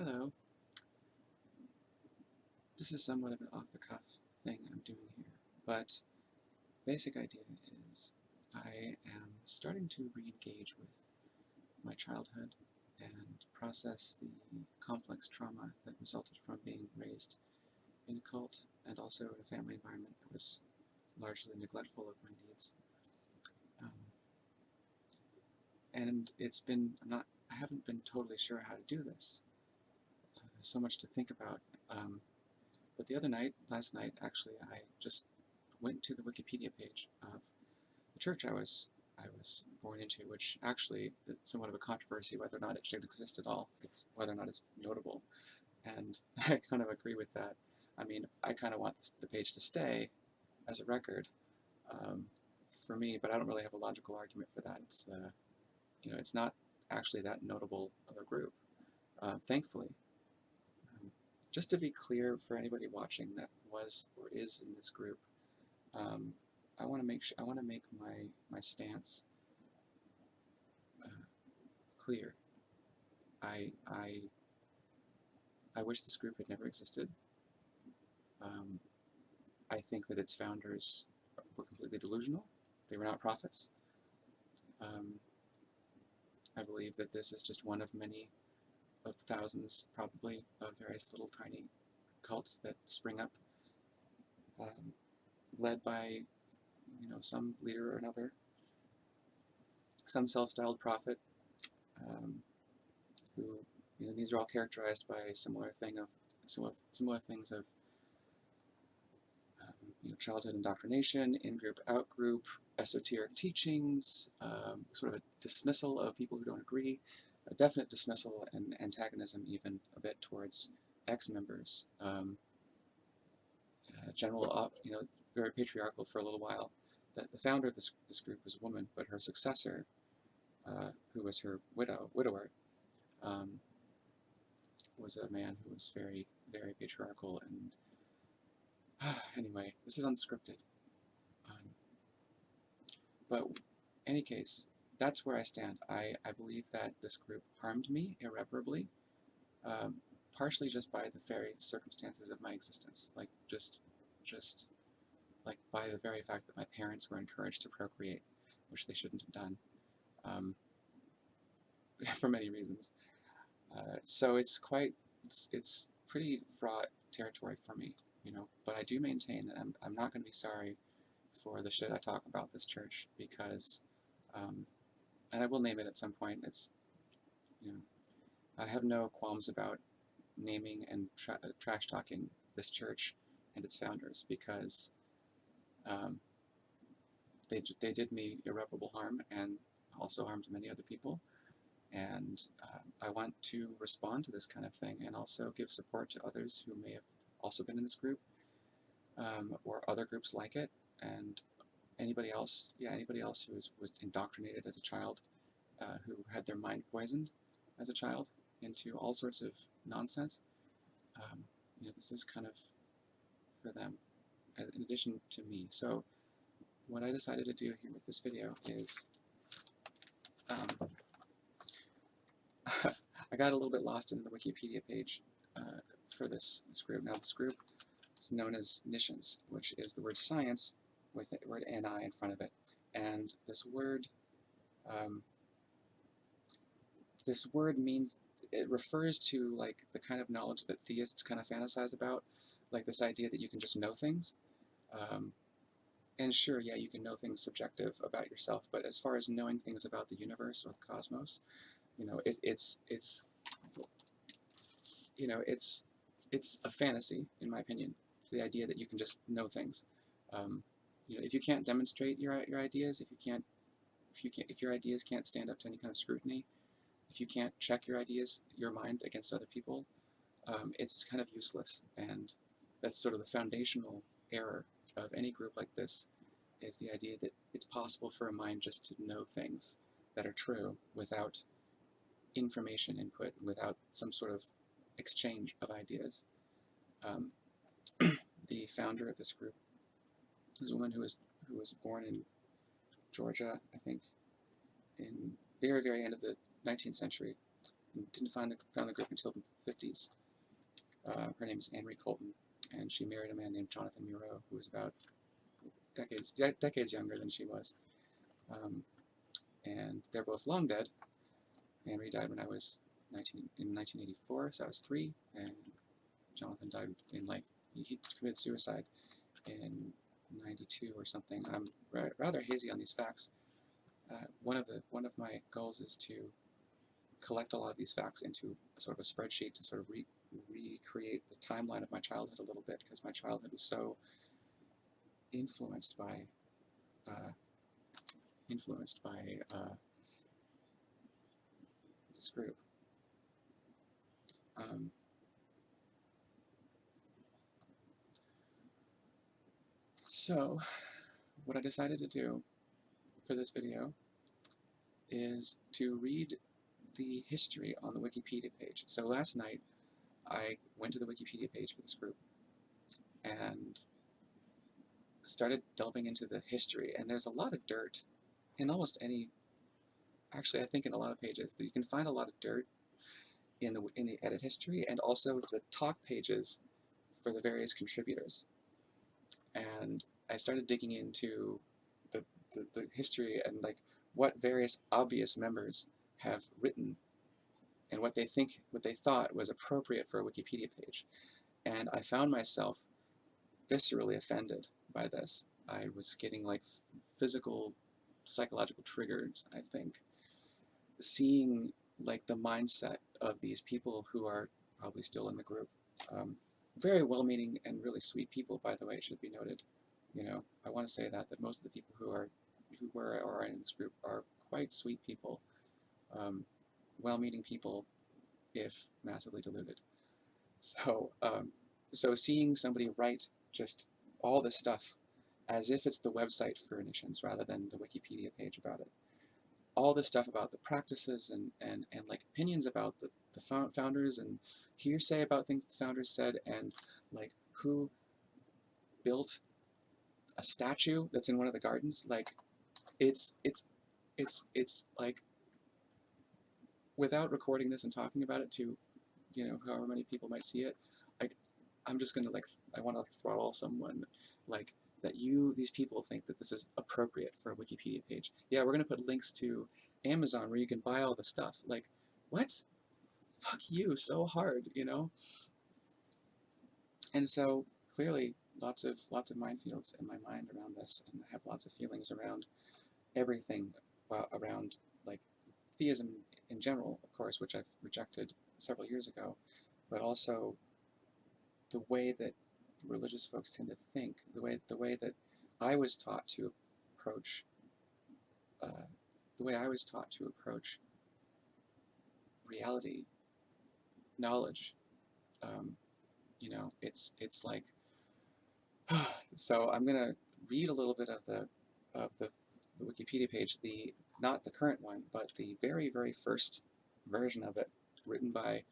Hello. This is somewhat of an off-the-cuff thing I'm doing here, but basic idea is I am starting to re-engage with my childhood and process the complex trauma that resulted from being raised in a cult and also in a family environment that was largely neglectful of my needs. And I haven't been totally sure how to do this. There's so much to think about. But the other night, last night actually, I just went to the Wikipedia page of the church I was born into, which actually is somewhat of a controversy whether or not it should exist at all. It's whether or not it's notable, and I kind of agree with that. I mean, I kind of want the page to stay as a record for me, but I don't really have a logical argument for that. It's not actually that notable of a group, thankfully. Just to be clear for anybody watching that was or is in this group, I want to make my stance clear. I wish this group had never existed. I think that its founders were completely delusional. They were not prophets. I believe that this is just one of many of thousands, probably, of various little tiny cults that spring up, led by, some leader or another, some self-styled prophet, who, these are all characterized by similar things of childhood indoctrination, in-group, out-group, esoteric teachings, sort of a dismissal of people who don't agree, a definite dismissal and antagonism even a bit towards ex-members, very patriarchal for a little while. The founder of this group was a woman, but her successor, who was her widower, was a man who was very, very patriarchal. And anyway, this is unscripted. But in any case, that's where I stand. I believe that this group harmed me irreparably, partially just by the very circumstances of my existence, like just like by the very fact that my parents were encouraged to procreate, which they shouldn't have done, for many reasons. So it's pretty fraught territory for me, But I do maintain that I'm not going to be sorry for the shit I talk about this church, because, and I will name it at some point. I have no qualms about naming and trash talking this church and its founders, because they did me irreparable harm and also harmed many other people. And I want to respond to this kind of thing and also give support to others who may have also been in this group, or other groups like it, and anybody else who was indoctrinated as a child, who had their mind poisoned as a child into all sorts of nonsense. This is kind of for them, in addition to me. So what I decided to do here with this video is, I got a little bit lost in the Wikipedia page for this group. Now this group is known as Niscience, which is the word science with the word "ni" in front of it. And this word means, it refers to like the kind of knowledge that theists kind of fantasize about, like this idea that you can just know things. And sure, yeah, you can know things subjective about yourself, but as far as knowing things about the universe or the cosmos, it's a fantasy, in my opinion. It's the idea that you can just know things. If you can't demonstrate your ideas, if your ideas can't stand up to any kind of scrutiny, if you can't check your mind against other people, it's kind of useless. And that's sort of the foundational error of any group like this, is the idea that it's possible for a mind just to know things that are true without information input, without some sort of exchange of ideas. The founder of this group is a woman who was born in Georgia, I think, in very, very end of the 19th century, and didn't found the group until the 50s. Her name is Anne-Marie Colton, and she married a man named Jonathan Muro, who was about decades younger than she was. And they're both long dead. Anne-Marie died when I was in 1984, so I was 3, and Jonathan died in he committed suicide in 92 or something. I'm rather hazy on these facts. One of my goals is to collect a lot of these facts into sort of a spreadsheet to sort of recreate the timeline of my childhood a little bit, because my childhood was so influenced by this group. So what I decided to do for this video is to read the history on the Wikipedia page. So last night I went to the Wikipedia page for this group and started delving into the history, and there's a lot of dirt in almost any, actually I think in a lot of pages, that you can find a lot of dirt in the edit history, and also the talk pages for the various contributors. And I started digging into the history and what various obvious members have written and what they thought was appropriate for a Wikipedia page. And I found myself viscerally offended by this. I was getting physical, psychological triggers, I think, seeing the mindset of these people who are probably still in the group. Very well-meaning and really sweet people, by the way, it should be noted. I want to say that most of the people who were or are in this group are quite sweet people, well-meaning people, if massively diluted. So, so seeing somebody write just all this stuff as if it's the website for Niscience rather than the Wikipedia page about it. All this stuff about the practices and opinions about the founders and hearsay about things the founders said, and who built a statue that's in one of the gardens. It's without recording this and talking about it to however many people might see it, I'm just gonna I want to throttle someone that these people think that this is appropriate for a Wikipedia page. Yeah, we're gonna put links to Amazon where you can buy all the stuff. What? Fuck you so hard, And so clearly lots of minefields in my mind around this, and I have lots of feelings around everything, around theism in general, of course, which I've rejected several years ago, but also the way that religious folks tend to think, the way that I was taught to approach, reality, knowledge. It's so I'm gonna read a little bit of the Wikipedia page, not the current one, but the very first version of it, written by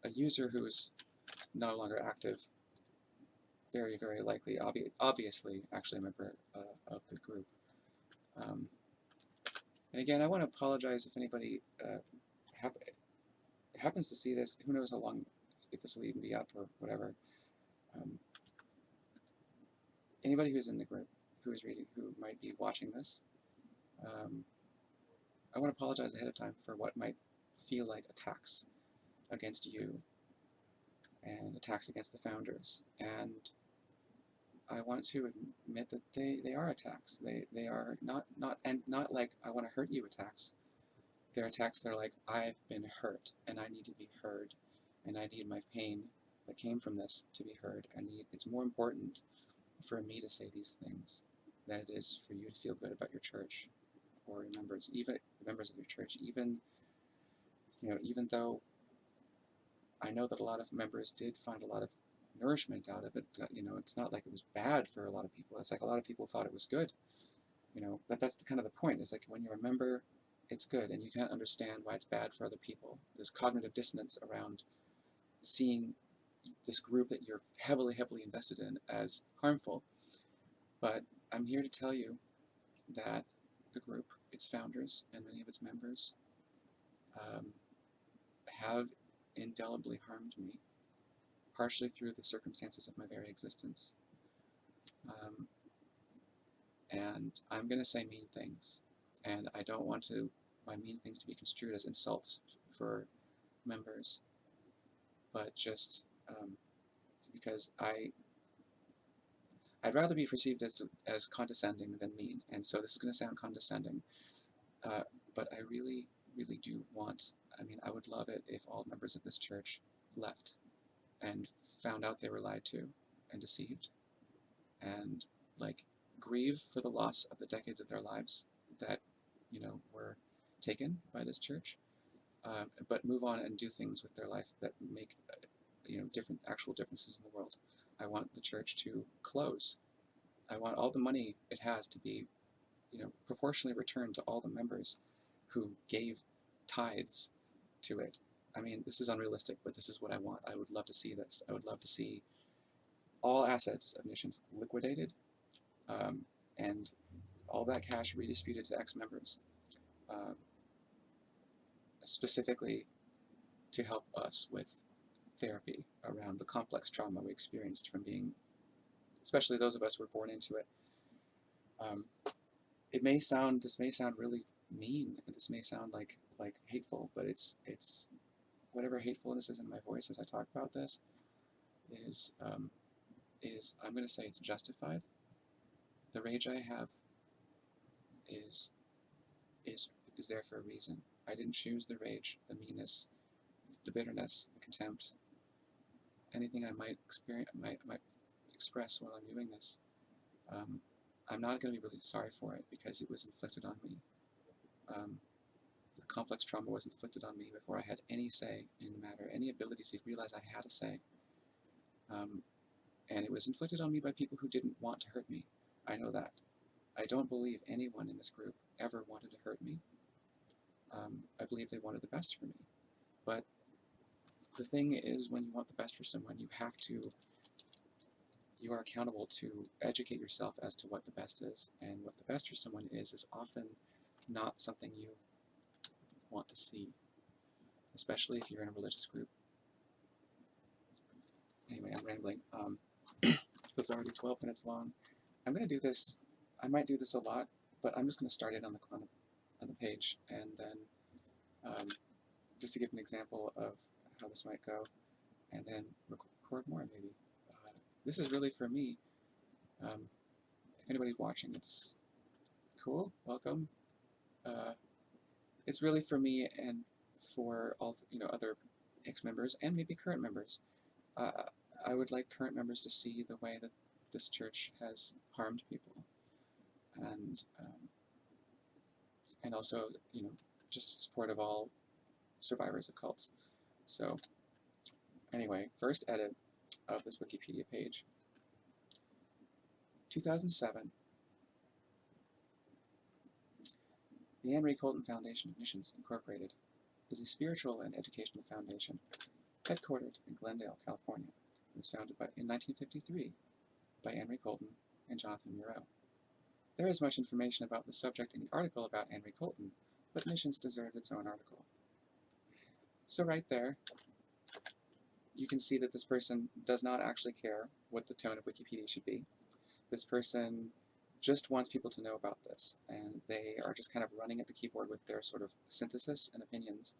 a user who's no longer active, very likely, obviously, actually a member of the group. And again, I want to apologize if anybody happens to see this. Who knows how long, if this will even be up or whatever. Anybody who's in the group, who is reading, who might be watching this, I want to apologize ahead of time for what might feel like attacks against you and attacks against the founders. And I want to admit that they are attacks. They are not I want to hurt you attacks. They're attacks that are I've been hurt and I need to be heard, and I need my pain that came from this to be heard. It's more important for me to say these things than it is for you to feel good about your church or your members, even the members of your church. Even though I know that a lot of members did find a lot of nourishment out of it, it's not like it was bad for a lot of people. It's a lot of people thought it was good, but that's kind of the point. It's when you're a member, it's good, and you can't understand why it's bad for other people. There's cognitive dissonance around seeing this group that you're heavily invested in as harmful. But I'm here to tell you that the group, its founders, and many of its members have indelibly harmed me, partially through the circumstances of my very existence. And I'm going to say mean things, and I don't want my mean things to be construed as insults for members, but just because I'd rather be perceived as condescending than mean, and so this is going to sound condescending, but I really, really do want, I would love it if all members of this church left and found out they were lied to and deceived, and like grieve for the loss of the decades of their lives that, were taken by this church, but move on and do things with their life that make, different actual differences in the world. I want the church to close. I want all the money it has to be, proportionally returned to all the members who gave tithes to it. This is unrealistic, but this is what I want. I would love to see this. I would love to see all assets of Niscience liquidated, and all that cash redistributed to ex-members, specifically to help us with therapy around the complex trauma we experienced from being, especially those of us who were born into it. This may sound really mean, and this may sound like hateful, but it's whatever hatefulness is in my voice as I talk about this is I'm going to say it's justified. The rage I have is there for a reason. I didn't choose the rage, the meanness, the bitterness, the contempt, anything I might express while I'm doing this. I'm not going to be really sorry for it because it was inflicted on me. The complex trauma was inflicted on me before I had any say in the matter, any ability to realize I had a say. And it was inflicted on me by people who didn't want to hurt me. I know that. I don't believe anyone in this group ever wanted to hurt me. I believe they wanted the best for me. But the thing is, when you want the best for someone, you are accountable to educate yourself as to what the best is. And what the best for someone is often not something you want to see, especially if you're in a religious group. Anyway, I'm rambling. So it's already 12 minutes long. I'm going to do this. I might do this a lot, but I'm just going to start it on the page, and then just to give an example of how this might go, and then record more maybe. This is really for me. If anybody's watching, it's cool. Welcome. It's really for me and for all other ex-members and maybe current members. I would like current members to see the way that this church has harmed people, and also just support of all survivors of cults. So anyway, first edit of this Wikipedia page. 2007. The Anne Ray Colton Foundation of Niscience, Incorporated, is a spiritual and educational foundation headquartered in Glendale, California. It was founded in 1953 by Anne Ray Colton and Jonathan Murrow. There is much information about the subject in the article about Anne Ray Colton, but Niscience deserved its own article. So right there, you can see that this person does not actually care what the tone of Wikipedia should be. This person just wants people to know about this, and they are just kind of running at the keyboard with their sort of synthesis and opinions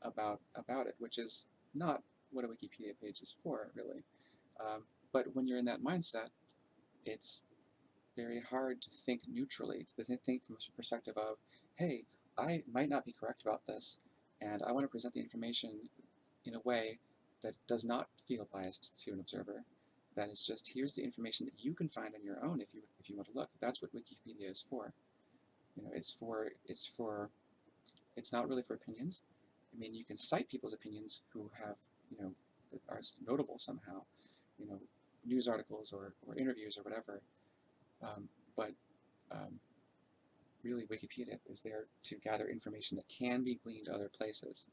about it, which is not what a Wikipedia page is for, really. But when you're in that mindset, it's very hard to think neutrally, to think from a perspective of, hey, I might not be correct about this, and I want to present the information in a way that does not feel biased to an observer. That is just, here's the information that you can find on your own if you want to look. That's what Wikipedia is for. It's not really for opinions. You can cite people's opinions who have, that are notable somehow, news articles or interviews or whatever. But really, Wikipedia is there to gather information that can be gleaned other places.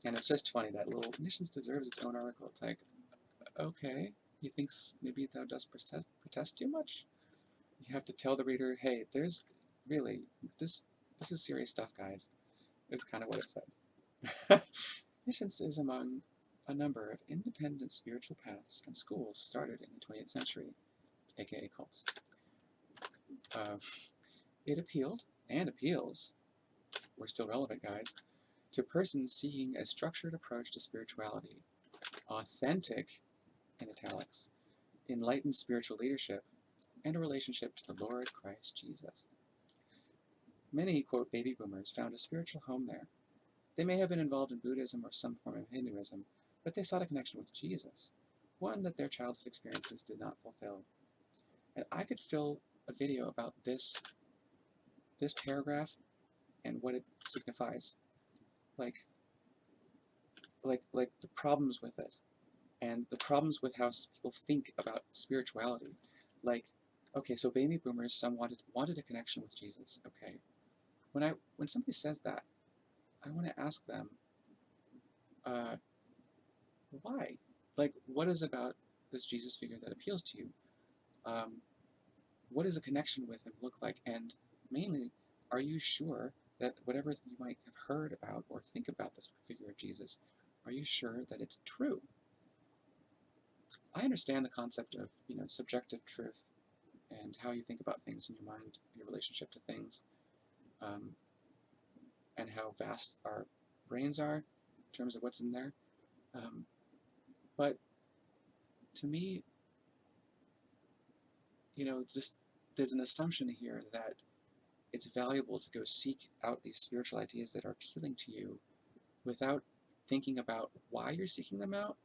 And it's just funny that little Niscience deserves its own article. It's like, okay, he thinks maybe thou dost protest too much? You have to tell the reader, hey, there's really, this is serious stuff, guys. Is kind of what it says. Niscience is among a number of independent spiritual paths and schools started in the 20th century, aka cults. Uh, it appealed, and appeals, we're still relevant, guys, to persons seeking a structured approach to spirituality, authentic, in italics, enlightened spiritual leadership, and a relationship to the Lord Christ Jesus. Many, quote, baby boomers found a spiritual home there. They may have been involved in Buddhism or some form of Hinduism, but they sought a connection with Jesus, one that their childhood experiences did not fulfill. And I could fill a video about this paragraph and what it signifies, like the problems with it, and the problems with how people think about spirituality. Like, okay, so baby boomers, some wanted a connection with Jesus. Okay, when somebody says that, I want to ask them, why? Like, what is about this Jesus figure that appeals to you? What does a connection with him look like? And mainly, are you sure that whatever you might have heard about or think about this figure of Jesus, are you sure that it's true? I understand the concept of, subjective truth and how you think about things in your mind, your relationship to things, and how vast our brains are in terms of what's in there. But to me, there's an assumption here that it's valuable to go seek out these spiritual ideas that are appealing to you without thinking about why you're seeking them out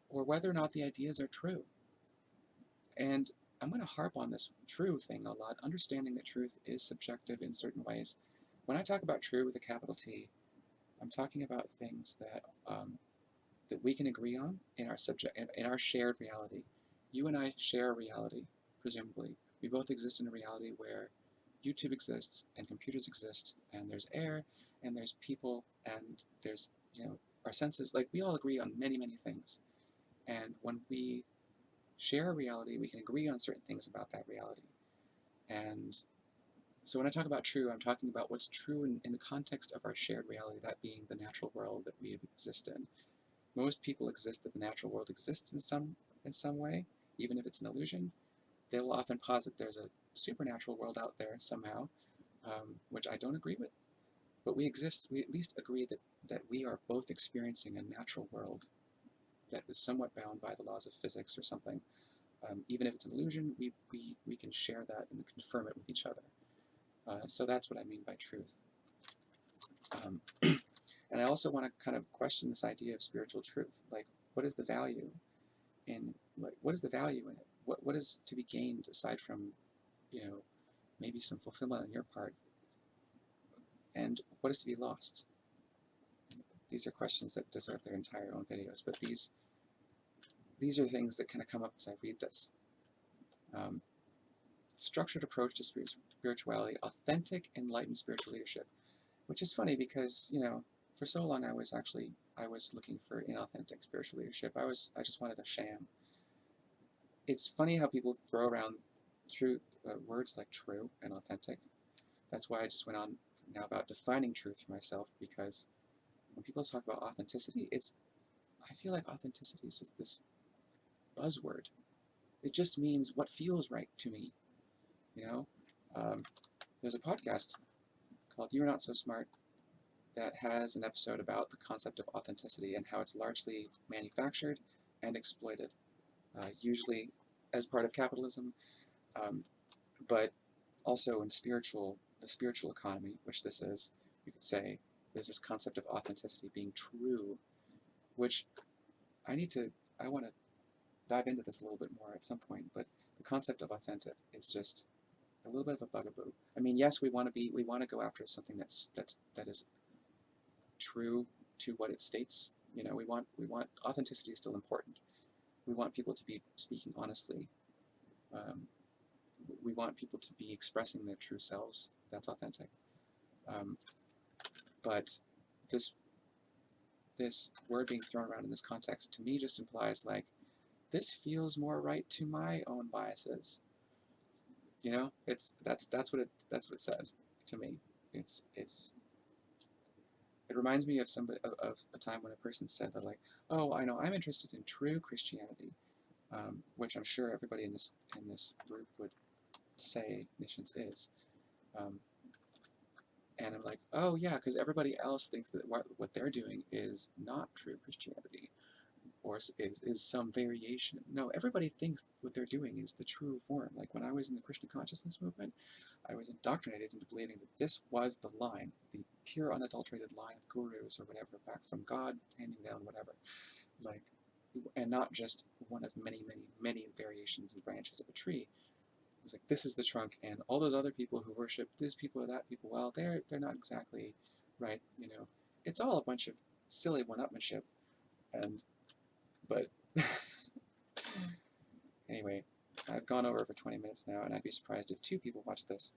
or whether or not the ideas are true. And I'm going to harp on this true thing a lot, understanding that truth is subjective in certain ways. When I talk about true with a capital T, I'm talking about things that we can agree on in our shared reality. You and I share a reality, presumably. We both exist in a reality where YouTube exists and computers exist and there's air and there's people and there's, our senses. Like, we all agree on many, many things. And when we share a reality, we can agree on certain things about that reality. And so when I talk about true, I'm talking about what's true in the context of our shared reality, that being the natural world that we exist in. Most people exist that the natural world exists in some way, even if it's an illusion. They will often posit there's a supernatural world out there somehow, which I don't agree with. But we exist, we at least agree that we are both experiencing a natural world that is somewhat bound by the laws of physics or something. Even if it's an illusion, we can share that and confirm it with each other. So that's what I mean by truth. And I also want to kind of question this idea of spiritual truth. Like, what is the value in it? What is to be gained aside from, maybe some fulfillment on your part? And what is to be lost? These are questions that deserve their entire own videos, but these are things that kind of come up as I read this. Structured approach to spirituality, authentic, enlightened spiritual leadership, which is funny because, for so long I was looking for inauthentic spiritual leadership. I just wanted a sham. It's funny how people throw around words like true and authentic. That's why I just went on now about defining truth for myself, because when people talk about authenticity, I feel like authenticity is just this buzzword. It just means what feels right to me. There's a podcast called You're Not So Smart that has an episode about the concept of authenticity and how it's largely manufactured and exploited, usually as part of capitalism, but also in the spiritual economy, which this is. You could say there's this concept of authenticity being true, which I want to dive into this a little bit more at some point, but the concept of authentic is just a little bit of a bugaboo. I mean, yes, we want to go after something that is true to what it states. We want authenticity is still important. We want people to be speaking honestly. We want people to be expressing their true selves. That's authentic. But this word being thrown around in this context to me just implies, like, this feels more right to my own biases. That's what it says to me. It reminds me of somebody of a time when a person said that, like, oh, I know, I'm interested in true Christianity, which I'm sure everybody in this group would say Niscience is. And I'm like, oh yeah, because everybody else thinks that what they're doing is not true Christianity, or is some variation. No, everybody thinks what they're doing is the true form. Like when I was in the Krishna consciousness movement, I was indoctrinated into believing that this was the line, the pure unadulterated line of gurus or whatever, back from God, handing down whatever. Like, and not just one of many, many, many variations and branches of a tree. It was like, this is the trunk, and all those other people who worship this people or that people, well, they're not exactly right, you know. It's all a bunch of silly one-upmanship, and but anyway, I've gone over for 20 minutes now, and I'd be surprised if 2 people watch this.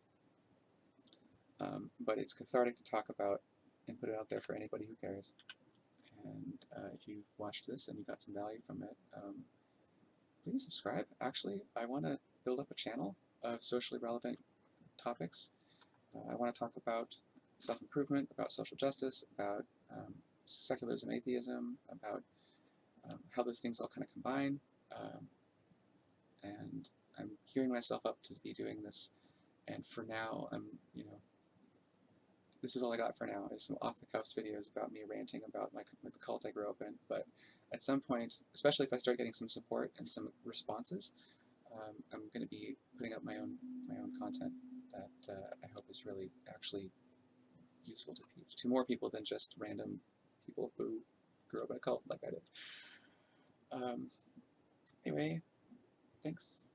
But it's cathartic to talk about and put it out there for anybody who cares. And if you watched this and you got some value from it, please subscribe. Actually, I want to build up a channel of socially relevant topics. I want to talk about self-improvement, about social justice, about secularism, atheism, about how those things all kind of combine. And I'm gearing myself up to be doing this. And for now, you know, this is all I got for now, is some off-the-cuff videos about me ranting about the cult I grew up in. But at some point, especially if I start getting some support and some responses, I'm going to be putting up my own content that I hope is really actually useful to more people than just random people who grew up in a cult like I did. Anyway, thanks.